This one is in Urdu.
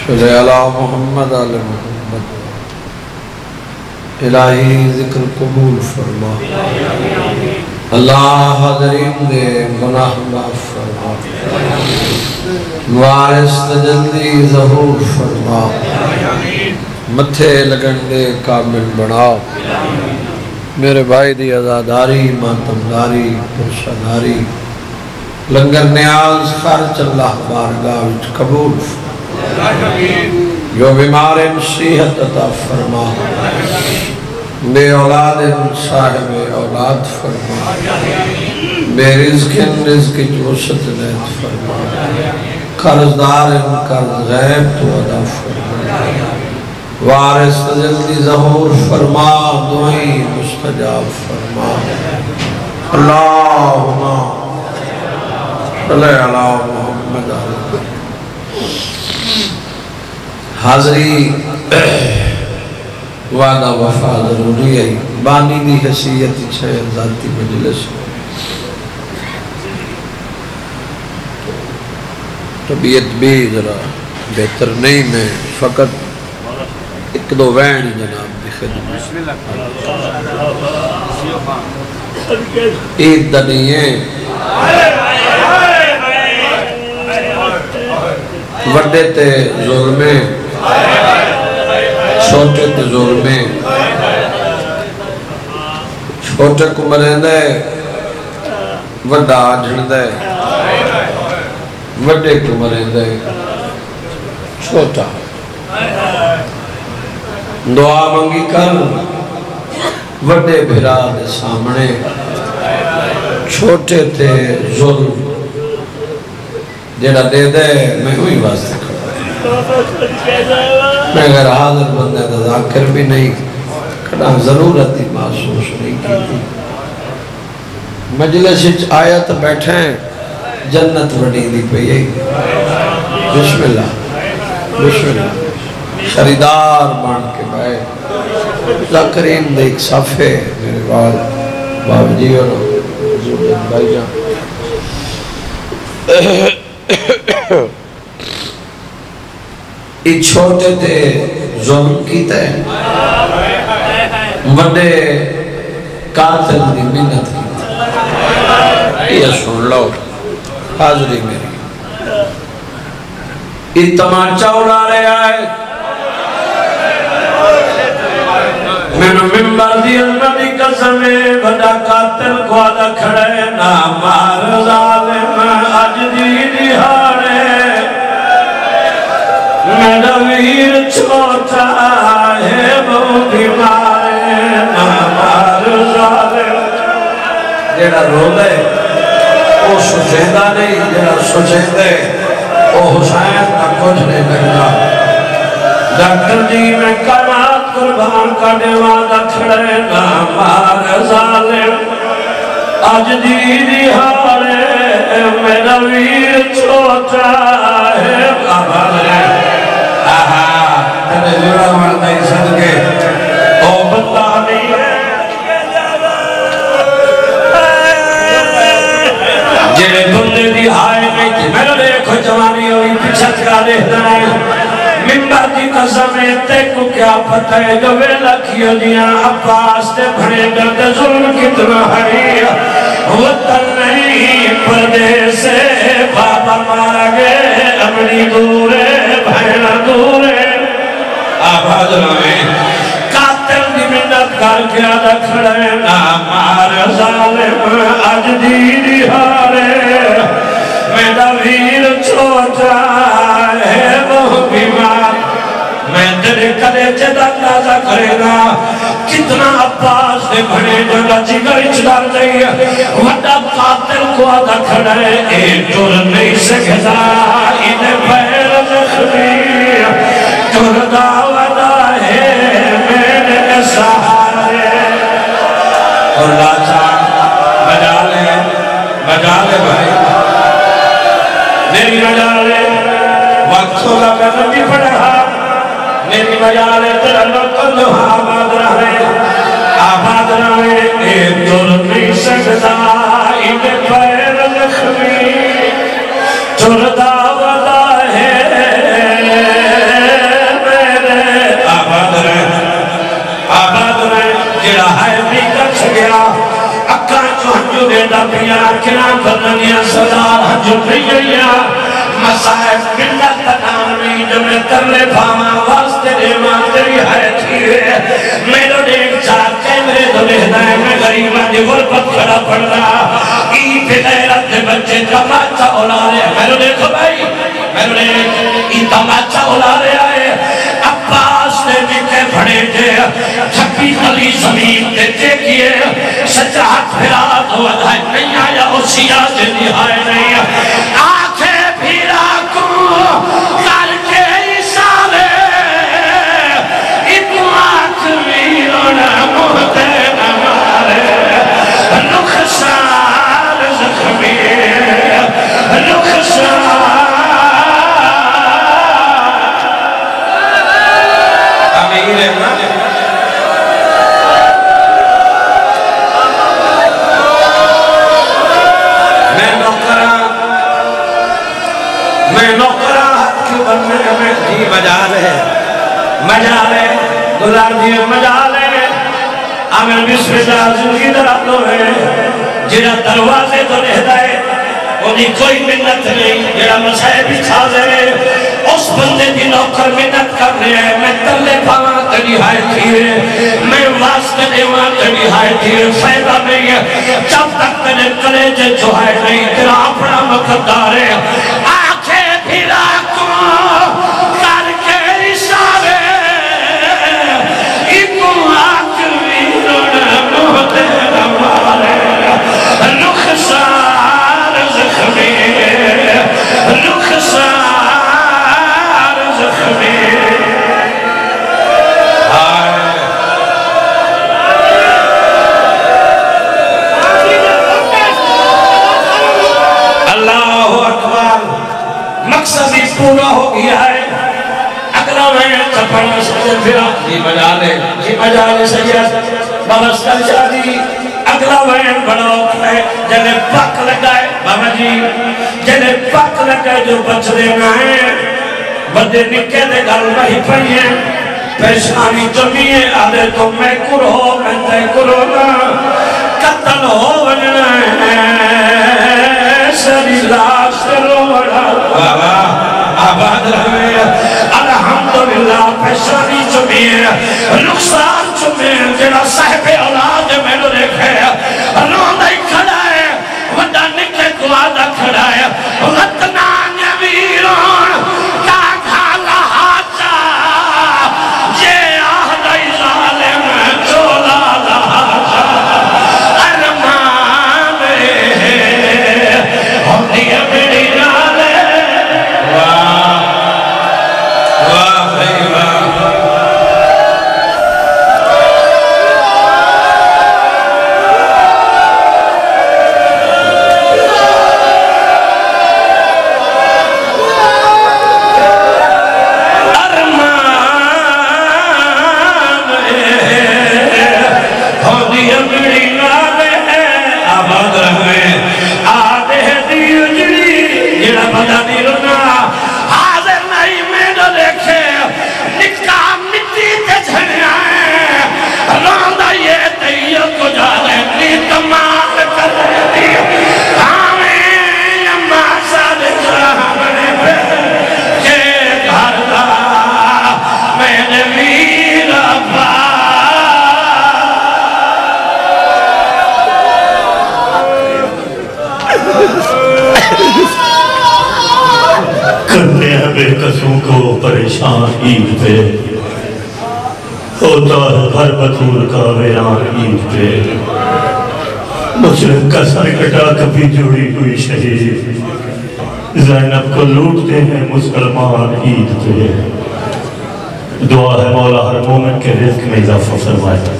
صلی اللہ محمد علی محمد الہی ذکر قبول فرما اللہ حضرین دے گناہ معاف فرما وارث تجلی ظہور فرما متھے لگن دے کامل بنا میرے بھائی دی عزاداری ماتمداری پرشاداری لنگر نیاز خرچ اللہ بارگاہ وچ قبول جو بیمار صحت عطا فرما بے اولاد صاحب اولاد فرما بے رزق وسعت نیت فرما قرضدار قرض غیب تو ادا فرما وارث جلدی ظہور فرما دعائیں مستجاب فرما اللہم صلی اللہ محمد علیہ حاضری وعدہ وفا ضروری ہے بانی دی حیثیت چھے ذاتی مجلس طبیعت بھی ذرا بہتر نہیں میں فقط ایک دو وین جناب دی خدمت عید دا نہیں ہے وڈے تے ظلمیں چھوٹے تے ظلمیں چھوٹے کو مرین دے وڈا آجھن دے وڈے کو مرین دے چھوٹا دعا منگی کر وڈے بھرا دے سامنے چھوٹے تے ظلم جیڑا دے دے میں ہوئی واسطے کھڑا میں اگر حاضر بندے دا ذاکر بھی نہیں کھڑا ضرورت ہی محسوس نہیں کی تھی مجلس آیت بیٹھیں جنت وڈی دی پہ یہی بسم اللہ بسم اللہ خریدار بان کے بائے ذاکرین دے ایک صفحے میرے وال باب جی اور حضور بھائی جان یہ چھوٹے تے ظلم کیتا ہے بڑے قاتل دی محنت کیتا ہے یہ سن لو حاضری میری یہ تماچا اڑا رہے آئے میں نے ممبر دی اللہ دی قسمیں بڑا قاتل کو آدھا کھڑے نا مار ظالم آج دی دہاڑے میرا ویر چھوٹا ہے وہ بیمارے نا مار ظالم جیڑا رو دے وہ سوچیدہ نہیں جیڑا سوچیدے وہ حسین کا کچھ نہیں لگنا ڈاکٹر جی میں کائنات قربان کا دیوادہ کھڑے نا مار ظالم آج دی دہاڑے میرا ویر چھوٹا ہے بابا تنے جڑا مردہ ہی صدقے او بندہ نہیں ہے جنہیں بندے دی آئے نہیں تھی میرے دیکھو جوانی ہوئی پچھت کا دیکھتا ہے ممبر دی قسمیں تیکو کیا پتہ ہے جو ویلہ کیا دیا عباس تے بھڑے درد ظلم کتنا ہری وطن نہیں پردے سے بابا مارا گئے اپنی دورے بھائنہ دورے آباد میں قاتل دی منت کر کے آدھا کھڑے نا مار ظالم آج دی دہاڑے میرا ویر چھوٹا ہے وہ بیمار میں تیرے کدے جدہ اندازہ کرے گا کتنا عباس نے بھڑے جگہ جگر اچھدار جائیے وڈا قاتل کو آدھا کھڑا ہے ایک جور نہیں سکھتا انہیں پہر زخمی جردہ وڈا ہے میرے سہارے اور لاچا بجا لے بھائی میری بجا لے وقت سولا میں نبی پڑھا میری مجالے تیرا لکن آباد رہے ایک دور نہیں سکتا انہیں پیر لکھوی چردہ ودا ہے دنیا مسائب ملت نامی جو میں ترلے بھاما واسطے دیما تیری ہے تھیوے میرے دیکھ چاہ کے میرے دلے ہدائے میں غریبہ دی غربت کھڑا پڑ رہا ای پہ غیرت دے بچے تماچا اولارے میرے دیکھو بھائی میرے دیکھ ای تماچا اولارے آئے عباس نے نکے بھڑے دے چھپی خلی زمین دے دیکھئے سچا ہاتھ پھرا تو ادھائی نہیں آیا اسی آج نہائے نہیں آنکھیں پھرا کو کر کے اشارے اتو آنکھ میرون مہتے نمارے رخسار زخمی رخسار امیر میں نوکرہ ہاتھ کے بننے میں جی مجالے گزار دیئے مجالے آمین بسم اللہ زندگی دراتو ہے جنہ دروازے تو نہدائے انہیں کوئی منت نہیں جنہ مسائے بھی چھازے اس بندے دی نوکر منت کر رہے ہیں میں تلے پاواں تڑی ہائے تھیرے میں واسطے دیواں تڑی ہائے تھیرے فائدہ نہیں ہے جب تک تیرے کلیجے جو ہے نہیں تیرا اپنا مقدار ہے آنکھیں پھرا کو کر کے اشارے اتو آنکھ ویرون مہتے نمارے رخسار زخمی رخسار زخمی اللہ اکبر مقصد ہی پورا ہو گیا ہے اگلا میں چپڑا سجد پھرا جی مجالے سید بابستر شادی اگلا وین بڑا ہے جنہیں پاک لگائے بابا جی جنہیں پاک لگائے جو بچ دینا ہے بدے نکے دے گل نہیں پہی ہیں پیشانی جمیئے آدھے تو میں کرو میں تے کرو نا قتل ہو وننا ہے سری لاش رو بابا آباد رہے الحمدللہ پیشانی جمیئے رخصار جمیئے جنہ صاحب اولاد میں نے دیکھے روندہ ہی کھڑا ہے وڈا نکے گوادہ کھڑا ہے غتنان ویرون کا گھالا ہاچا یہ آہدائی ظالم چولا لہاچا ارمان ہے ہوندی بڑی نالے واہ واہ بھائی واہ کرتے ہیں بے قصوں کو پریشان عید پہ ہوتا ہے گھر بطور کا ویران عید پہ مشرق کا سر کٹا کبھی جڑی ہوئی شہید زینب کو لوٹتے ہیں مسلمان عید پہ دعا ہے مولا ہر مومن کے رزق میں اضافہ فرمائے